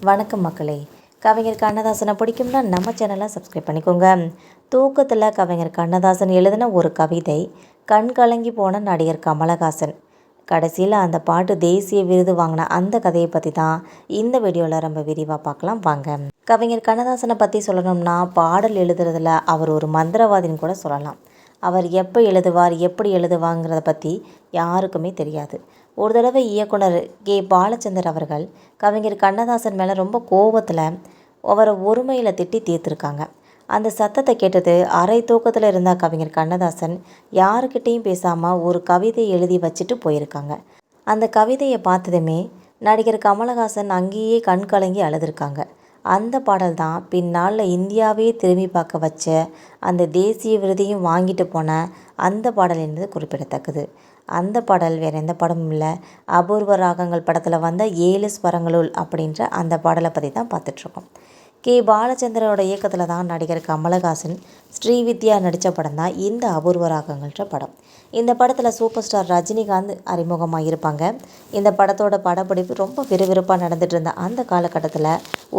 வணக்கம் மக்களே. கவிஞர் கண்ணதாசனை பிடிக்கும்னா நம்ம சேனலை சப்ஸ்கிரைப் பண்ணிக்கோங்க. தூக்கத்தில் கவிஞர் கண்ணதாசன் எழுதின ஒரு கவிதை கண் கலங்கி போன நடிகர் கமலஹாசன். கடைசியில் அந்த பாட்டு தேசிய விருது வாங்கின அந்த கதையை பற்றி தான் இந்த வீடியோவில் ரொம்ப விரிவாக பார்க்கலாம் வாங்க. கவிஞர் கண்ணதாசனை பற்றி சொல்லணும்னா பாடல் எழுதுறதுல அவர் ஒரு மந்திரவாதின்னு கூட சொல்லலாம். அவர் எப்போ எழுதுவார் எப்படி எழுதுவாங்கிறத பற்றி யாருக்குமே தெரியாது. ஒரு தடவை இயக்குனர் கே. பாலச்சந்தர் அவர்கள் கவிஞர் கண்ணதாசன் மேலே ரொம்ப கோபத்தில் அவரை ஒருமையில் திட்டி தீர்த்துருக்காங்க. அந்த சத்தத்தை கேட்டது அரை தூக்கத்தில் இருந்த கவிஞர் கண்ணதாசன் யாருக்கிட்டேயும் பேசாமல் ஒரு கவிதை எழுதி வச்சுட்டு போயிருக்காங்க. அந்த கவிதையை பார்த்ததுமே நடிகர் கமலஹாசன் அங்கேயே கண் கலங்கி அழுதுருக்காங்க. அந்த பாடல் தான் பின்னால் இந்தியாவே திரும்பி பார்க்க வச்ச அந்த தேசிய விருதையும் வாங்கிட்டு போன அந்த பாடல் என்பது குறிப்பிடத்தக்கது. அந்த பாடல் வேறு எந்த படமும் இல்லை, அபூர்வ ராகங்கள் படத்தில் வந்த 7 ஸ்வரங்களுள் அப்படின்ற அந்த பாடலை பற்றி தான் பார்த்துட்ருக்கோம். கே. பாலச்சந்திரனோட இயக்கத்தில் தான் நடிகர் கமலஹாசன் ஸ்ரீவித்யா நடித்த படம் தான் இந்த அபூர்வ ராகங்கள்ன்ற படம். இந்த படத்தில் சூப்பர் ஸ்டார் ரஜினிகாந்த் அறிமுகமாக இருப்பாங்க. இந்த படத்தோட படப்பிடிப்பு ரொம்ப விறுவிறுப்பாக நடந்துட்டு இருந்த அந்த காலகட்டத்தில்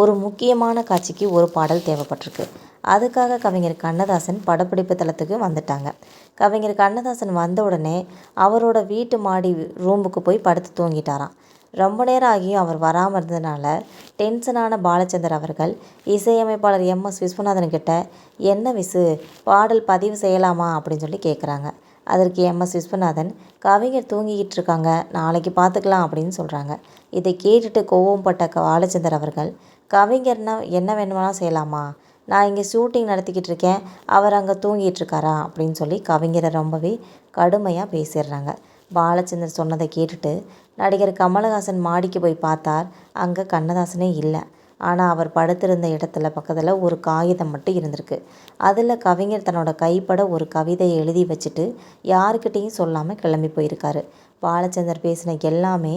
ஒரு முக்கியமான காட்சிக்கு ஒரு பாடல் தேவைப்பட்டிருக்கு. அதுக்காக கவிஞர் கண்ணதாசன் படப்பிடிப்பு தளத்துக்கு வந்துட்டாங்க. கவிஞர் கண்ணதாசன் வந்த உடனே அவரோட வீட்டு மாடி ரூமுக்கு போய் படுத்து தூங்கிட்டாராம். ரொம்ப நேரம் ஆகியும் அவர் வராமல் இருந்ததுனால டென்ஷனான பாலச்சந்தர் அவர்கள் இசையமைப்பாளர் எம்.எஸ். விஸ்வநாதன் கிட்ட என்ன பாடல் பதிவு செய்யலாமா அப்படின்னு சொல்லி கேட்குறாங்க. அதற்கு எம்.எஸ். விஸ்வநாதன் கவிஞர் தூங்கிக்கிட்டு இருக்காங்க, நாளைக்கு பார்த்துக்கலாம் அப்படின்னு சொல்கிறாங்க. இதை கேட்டுட்டு கோவப்பட்ட பாலச்சந்தர் அவர்கள் கவிஞர்னா என்ன வேணுமானா செய்யலாமா, நான் இங்கே ஷூட்டிங் நடத்திக்கிட்டு இருக்கேன், அவர் அங்கே தூங்கிட்டு இருக்காரா அப்படின்னு சொல்லி கவிஞரை ரொம்பவே கடுமையாக பேசிடுறாங்க. பாலச்சந்தர் சொன்னதை கேட்டுட்டு நடிகர் கமலஹாசன் மாடிக்கு போய் பார்த்தார். அங்கே கண்ணதாசனே இல்லை. ஆனால் அவர் படுத்திருந்த இடத்துல பக்கத்தில் ஒரு காகிதம் மட்டும் இருந்திருக்கு. அதில் கவிஞர் தன்னோட கைப்பட ஒரு கவிதையை எழுதி வச்சுட்டு யாருக்கிட்டேயும் சொல்லாமல் கிளம்பி போயிருக்காரு. பாலச்சந்தர் பேசின எல்லாமே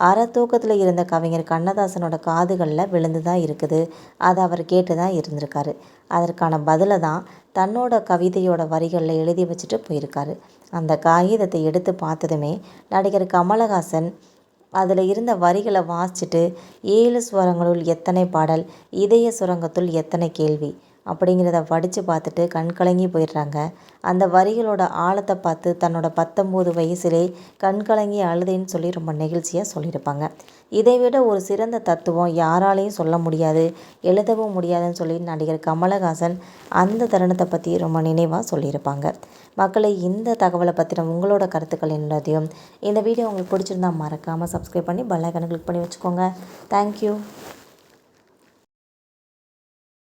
அரை தூக்கத்தில் இருந்த கவிஞர் கண்ணதாசனோட காதுகளில் விழுந்து தான் இருக்குது. அதை அவர் கேட்டு தான் இருந்திருக்காரு. அதற்கான பதிலை தான் தன்னோட கவிதையோட வரிகளில் எழுதி வச்சுட்டு போயிருக்காரு. அந்த காகிதத்தை எடுத்து பார்த்ததுமே நடிகர் கமலஹாசன் அதில் இருந்த வரிகளை வாசிச்சுட்டு 7 ஸ்வரங்களுள் எத்தனை பாடல், இதய சுரங்கத்துள் எத்தனை கேள்வி அப்படிங்கிறத படித்து பார்த்துட்டு கண்கலங்கி போயிடுறாங்க. அந்த வரிகளோட ஆழத்தை பார்த்து தன்னோட 19 வயசுலே கண்கலங்கி அழுதேன்னு சொல்லி ரொம்ப நெகிழ்ச்சியாக சொல்லியிருப்பாங்க. இதை விட ஒரு சிறந்த தத்துவம் யாராலையும் சொல்ல முடியாது, எழுதவும் முடியாதுன்னு சொல்லி நடிகர் கமலஹாசன் அந்த தருணத்தை பற்றி ரொம்ப நினைவாக சொல்லியிருப்பாங்க. மக்களை இந்த தகவலை பற்றின உங்களோட கருத்துக்கள் என்னதையும் இந்த வீடியோ உங்களுக்கு பிடிச்சிருந்தா மறக்காமல் சப்ஸ்கிரைப் பண்ணி பெல் ஐகானை கிளிக் பண்ணி வச்சுக்கோங்க. தேங்க்யூ.